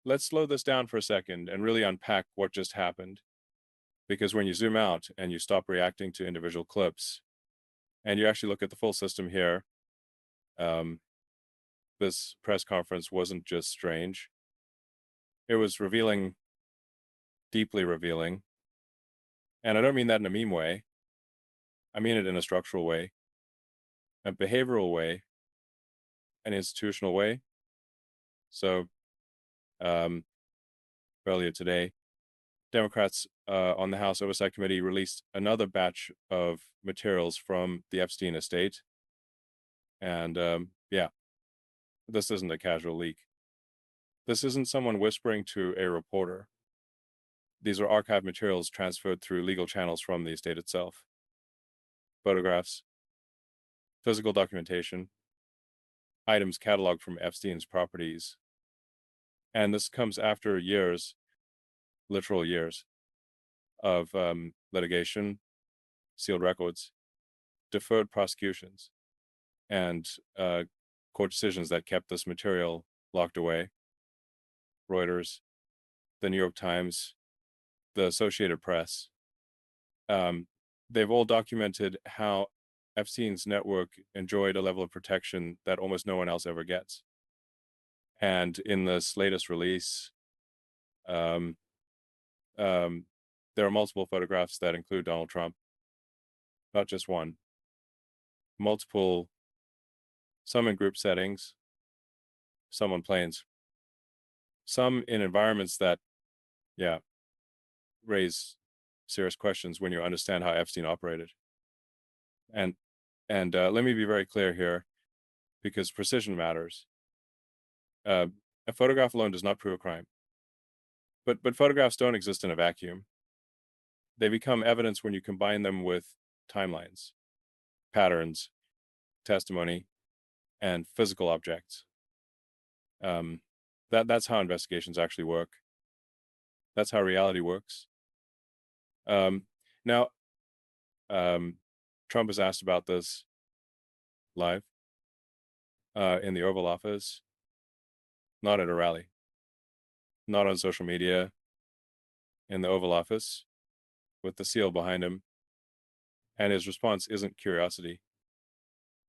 let's slow this down for a second and really unpack what just happened. Because when you zoom out and you stop reacting to individual clips and you actually look at the full system here, um, this press conference wasn't just strange. It was revealing, deeply revealing. And I don't mean that in a meme way. I mean it in a structural way, a behavioral way, an institutional way. So um, earlier today, Democrats on the House Oversight Committee released another batch of materials from the Epstein estate. And yeah, this isn't a casual leak. This isn't someone whispering to a reporter. These are archived materials transferred through legal channels from the estate itself. Photographs, physical documentation, items cataloged from Epstein's properties. And this comes after years, literal years, of litigation, sealed records, deferred prosecutions, and court decisions that kept this material locked away. Reuters, the New York Times, the Associated Press. They've all documented how Epstein's network enjoyed a level of protection that almost no one else ever gets. And in this latest release, there are multiple photographs that include Donald Trump, not just one, multiple, some in group settings, some on planes, some in environments that, yeah, raise serious questions when you understand how Epstein operated. And let me be very clear here, because precision matters. A photograph alone does not prove a crime, but photographs don't exist in a vacuum. They become evidence when you combine them with timelines, patterns, testimony, and physical objects. That's how investigations actually work. That's how reality works. Now, Trump was asked about this live in the Oval Office, not at a rally, not on social media, in the Oval Office with the seal behind him. And his response isn't curiosity.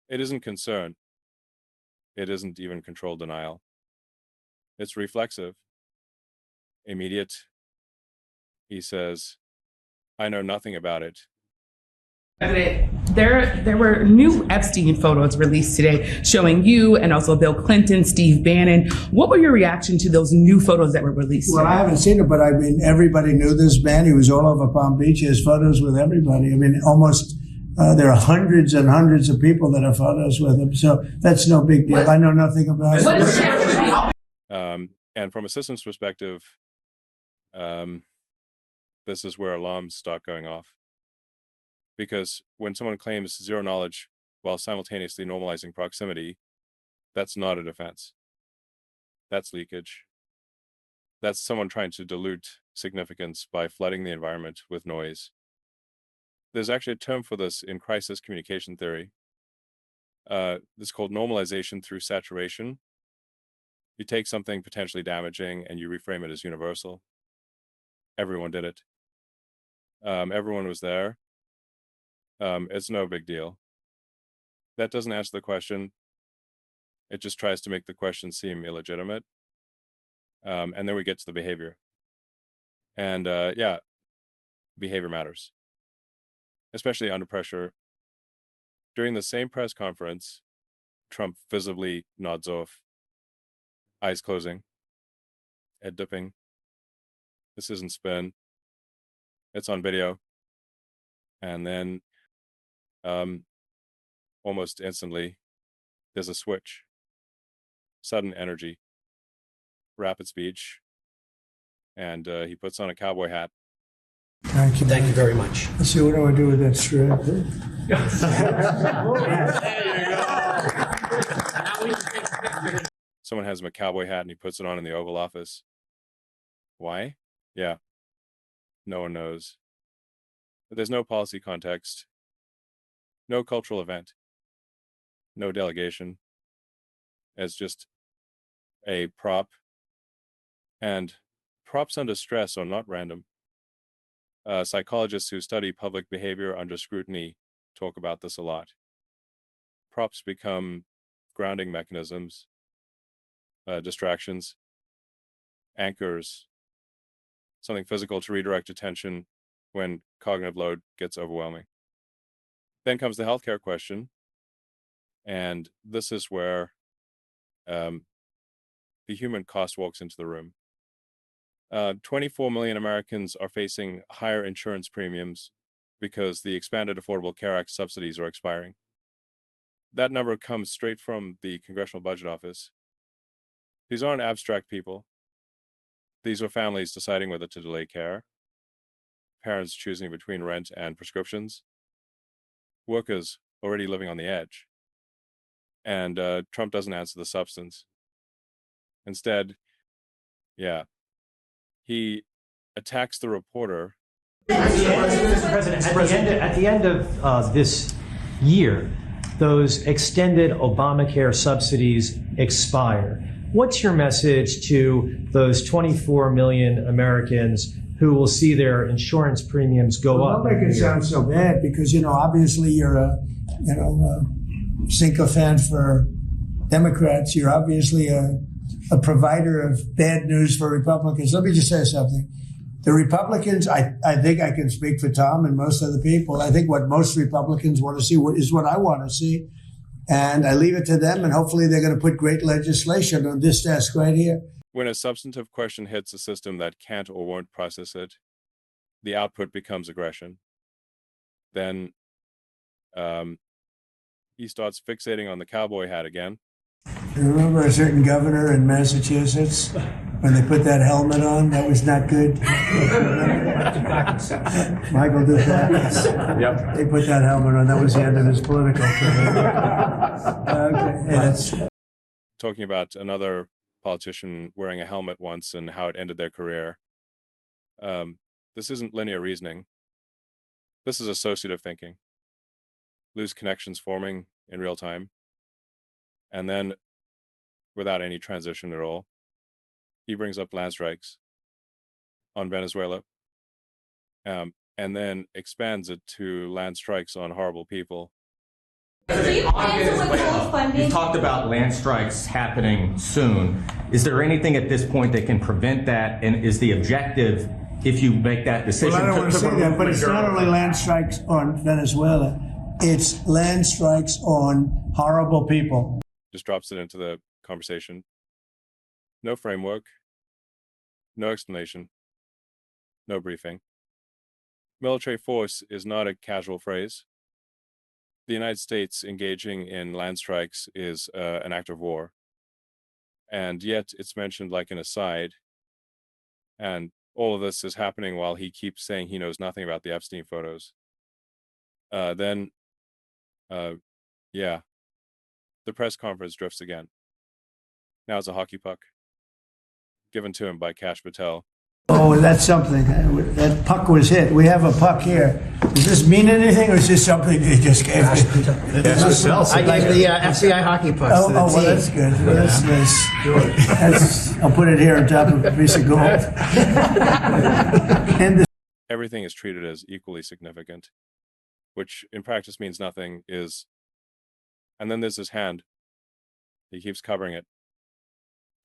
It isn't concern. It isn't even controlled denial. It's reflexive, immediate. He says, I know nothing about it. There were new Epstein photos released today showing you and also Bill Clinton, Steve Bannon. What were your reaction to those new photos that were released Well, today? I haven't seen it, but I mean, everybody knew this man. He was all over Palm Beach. He has photos with everybody. I mean, almost there are hundreds and hundreds of people that have photos with him. So that's no big deal. I know nothing about it. And from a systems perspective, this is where alarms start going off. Because when someone claims zero knowledge while simultaneously normalizing proximity, that's not a defense. That's leakage. That's someone trying to dilute significance by flooding the environment with noise. There's actually a term for this in crisis communication theory. This is called normalization through saturation. You take something potentially damaging and you reframe it as universal. Everyone did it. Everyone was there. It's no big deal. That doesn't answer the question. It just tries to make the question seem illegitimate. And then we get to the behavior. And yeah, behavior matters, especially under pressure. During the same press conference, Trump visibly nods off, eyes closing, head dipping. This isn't spin. It's on video. And then almost instantly, there's a switch. Sudden energy, rapid speech, and he puts on a cowboy hat. Thank you. Thank you very much. Let's see, what do I do with that strap? Someone has him a cowboy hat and he puts it on in the Oval Office. Why? Yeah. No one knows. But there's no policy context, no cultural event, no delegation. It's just a prop And props under stress are not random. Psychologists who study public behavior under scrutiny talk about this a lot. Props become grounding mechanisms, distractions, anchors, something physical to redirect attention when cognitive load gets overwhelming. Then comes the healthcare question, and this is where the human cost walks into the room. 24 million Americans are facing higher insurance premiums because the expanded Affordable Care Act subsidies are expiring. That number comes straight from the Congressional Budget Office. These aren't abstract people. These are families deciding whether to delay care, parents choosing between rent and prescriptions, workers already living on the edge. And Trump doesn't answer the substance. Instead, he attacks the reporter. Mr. President, at the end of this year, those extended Obamacare subsidies expire. What's your message to those 24 million Americans who will see their insurance premiums go up? Don't make it sound so bad, because obviously you're a sycophant for Democrats. You're obviously a provider of bad news for Republicans. Let me just say something. The Republicans, I think I can speak for Tom and most of the people. I think what most Republicans want to see is what I want to see. And I leave it to them, and hopefully they're going to put great legislation on this desk right here. When a substantive question hits a system that can't or won't process it, the output becomes aggression. Then he starts fixating on the cowboy hat again. You remember a certain governor in Massachusetts when they put that helmet on? That was not good. Michael Dukakis. Yep. They put that helmet on. That was the end of his political career. Okay. That's Talking about another politician wearing a helmet once and how it ended their career. This isn't linear reasoning. This is associative thinking. Loose connections forming in real time. And then, without any transition at all, he brings up land strikes on Venezuela, and then expands it to land strikes on horrible people. You talked about land strikes happening soon. Is there anything at this point that can prevent that? And is the objective, if you make that decision? Well, I don't want to say that, but it's not only land strikes on Venezuela. It's land strikes on horrible people. Just drops it into the conversation. No framework, no explanation, no briefing. Military force is not a casual phrase. The United States engaging in land strikes is an act of war. And yet it's mentioned like an aside. And all of this is happening while he keeps saying he knows nothing about the Epstein photos. The press conference drifts again. Now it's a hockey puck given to him by Kash Patel. Oh, that's something. That puck was hit. We have a puck here. Does this mean anything, or is this something they just gave me? I gave the FCI hockey pucks. Oh, well, that's good. Well, that's nice. I'll put it here on top of a piece of gold. And Everything is treated as equally significant, which in practice means nothing. And then there's his hand. He keeps covering it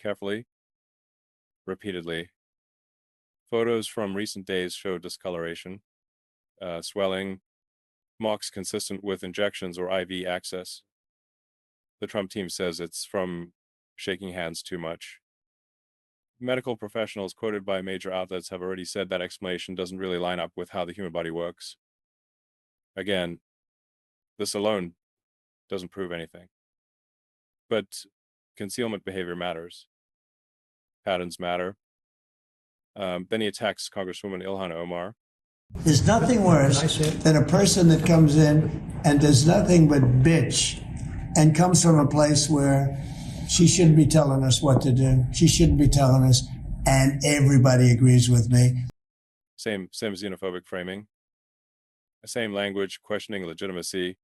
carefully, repeatedly. Photos from recent days show discoloration, swelling, marks consistent with injections or IV access. The Trump team says it's from shaking hands too much. Medical professionals quoted by major outlets have already said that explanation doesn't really line up with how the human body works. Again, this alone doesn't prove anything. But concealment behavior matters. Patterns matter. Then he attacks Congresswoman Ilhan Omar. there's nothing worse than a person that comes in and does nothing but bitch and comes from a place where she shouldn't be telling us what to do. She shouldn't be telling us, and everybody agrees with me. Same xenophobic framing. Same language, questioning legitimacy.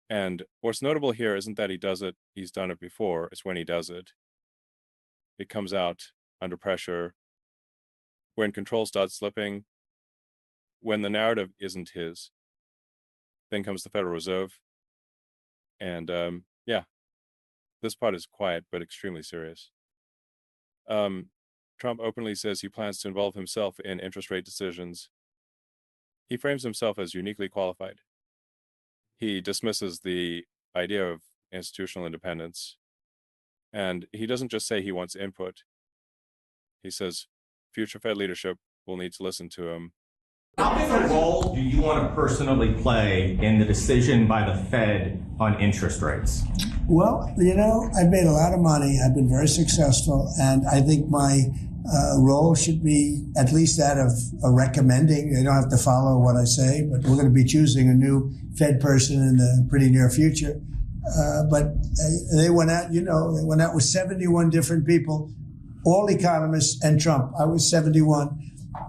And what's notable here isn't that he does it, he's done it before, it's when he does it. It comes out under pressure, when control starts slipping, when the narrative isn't his. Then comes the Federal Reserve. And yeah, this part is quiet but extremely serious. Trump openly says he plans to involve himself in interest rate decisions. He frames himself as uniquely qualified. He dismisses the idea of institutional independence. And he doesn't just say he wants input. He says future Fed leadership will need to listen to him. How big a role do you want to personally play in the decision by the Fed on interest rates? Well, I've made a lot of money. I've been very successful. And I think my role should be at least that of recommending. They don't have to follow what I say, but we're going to be choosing a new Fed person in the pretty near future. But they went out, they went out with 71 different people, all economists and Trump. I was 71.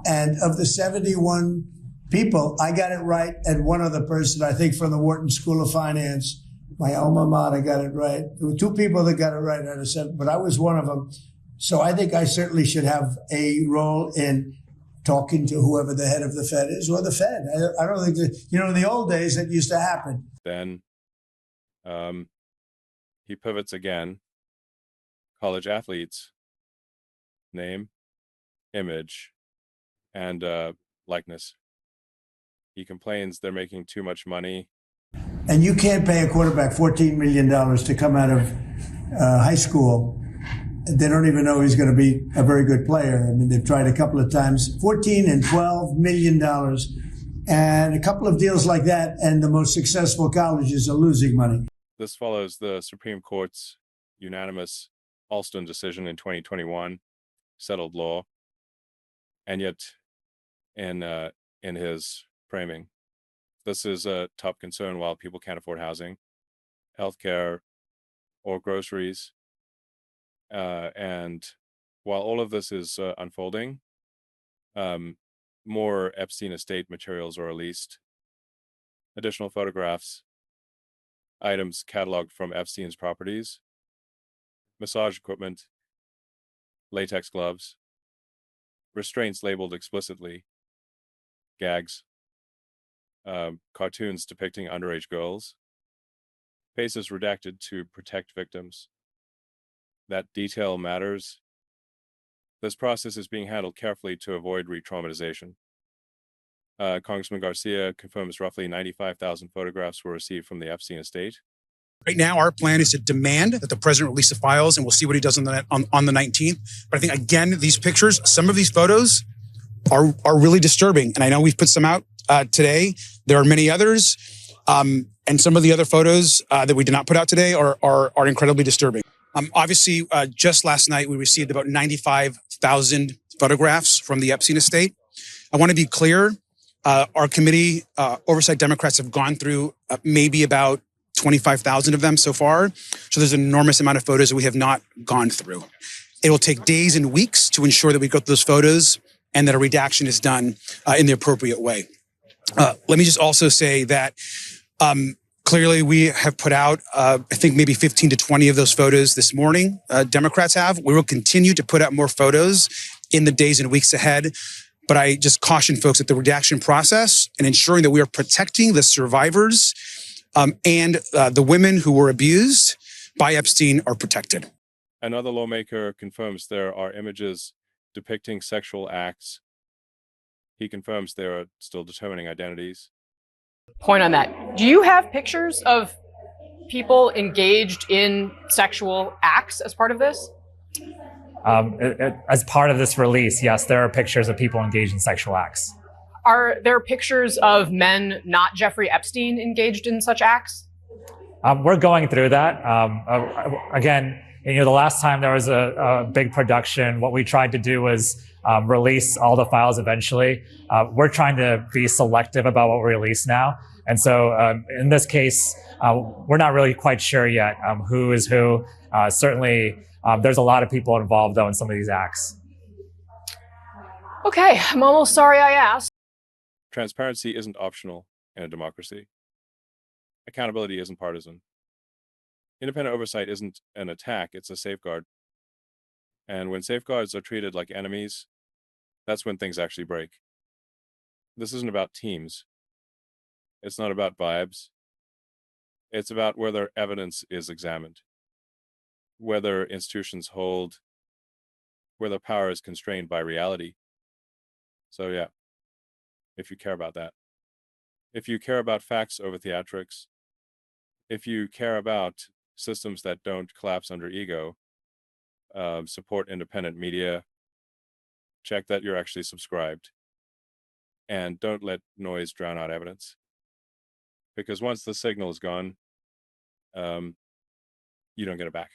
And of the 71 people, I got it right. And one other person, I think from the Wharton School of Finance, my alma mater, got it right. There were two people that got it right out of 7, but I was one of them. So I think I certainly should have a role in talking to whoever the head of the Fed is, or the Fed. I don't think that, in the old days that used to happen. Then he pivots again. College athletes, name, image, and likeness. He complains they're making too much money. And you can't pay a quarterback $14 million to come out of high school. They don't even know he's going to be a very good player. I mean, they've tried a couple of times, $14 and $12 million. And a couple of deals like that, and the most successful colleges are losing money. This follows the Supreme Court's unanimous Alston decision in 2021, settled law. And yet, in his framing, this is a top concern while people can't afford housing, healthcare, or groceries. And while all of this is unfolding, more Epstein estate materials are released. Additional photographs, items cataloged from Epstein's properties, massage equipment, latex gloves, restraints labeled explicitly, gags, cartoons depicting underage girls, faces redacted to protect victims. That detail matters. This process is being handled carefully to avoid re-traumatization. Congressman Garcia confirms roughly 95,000 photographs were received from the Epstein estate. Right now, our plan is to demand that the president release the files, and we'll see what he does on the 19th. But I think, again, these pictures, some of these photos are really disturbing. And I know we've put some out today. There are many others. And some of the other photos that we did not put out today are incredibly disturbing. Obviously, just last night, we received about 95,000 photographs from the Epstein estate. I want to be clear. Our committee, Oversight Democrats, have gone through maybe about 25,000 of them so far. So there's an enormous amount of photos that we have not gone through. It will take days and weeks to ensure that we go through those photos and that a redaction is done in the appropriate way. Let me just also say that clearly we have put out, I think maybe 15 to 20 of those photos this morning, Democrats have. We will continue to put out more photos in the days and weeks ahead. But I just caution folks that the redaction process and ensuring that we are protecting the survivors and the women who were abused by Epstein are protected. Another lawmaker confirms there are images depicting sexual acts. He confirms they are still determining identities. Point on that. Do you have pictures of people engaged in sexual acts as part of this? As part of this release, yes, there are pictures of people engaged in sexual acts. Are there pictures of men not Jeffrey Epstein engaged in such acts? We're going through that. Again, the last time there was a big production, what we tried to do was release all the files eventually. We're trying to be selective about what we release now. And so in this case, we're not really quite sure yet who is who. Certainly, there's a lot of people involved, though, in some of these acts. Okay, I'm almost sorry I asked. Transparency isn't optional in a democracy. Accountability isn't partisan. Independent oversight isn't an attack, it's a safeguard. And when safeguards are treated like enemies, that's when things actually break. This isn't about teams. It's not about vibes. It's about whether evidence is examined, whether institutions hold, whether power is constrained by reality. So yeah, if you care about that, if you care about facts over theatrics, if you care about systems that don't collapse under ego, support independent media, check that you're actually subscribed, and don't let noise drown out evidence. Because once the signal is gone, you don't get it back.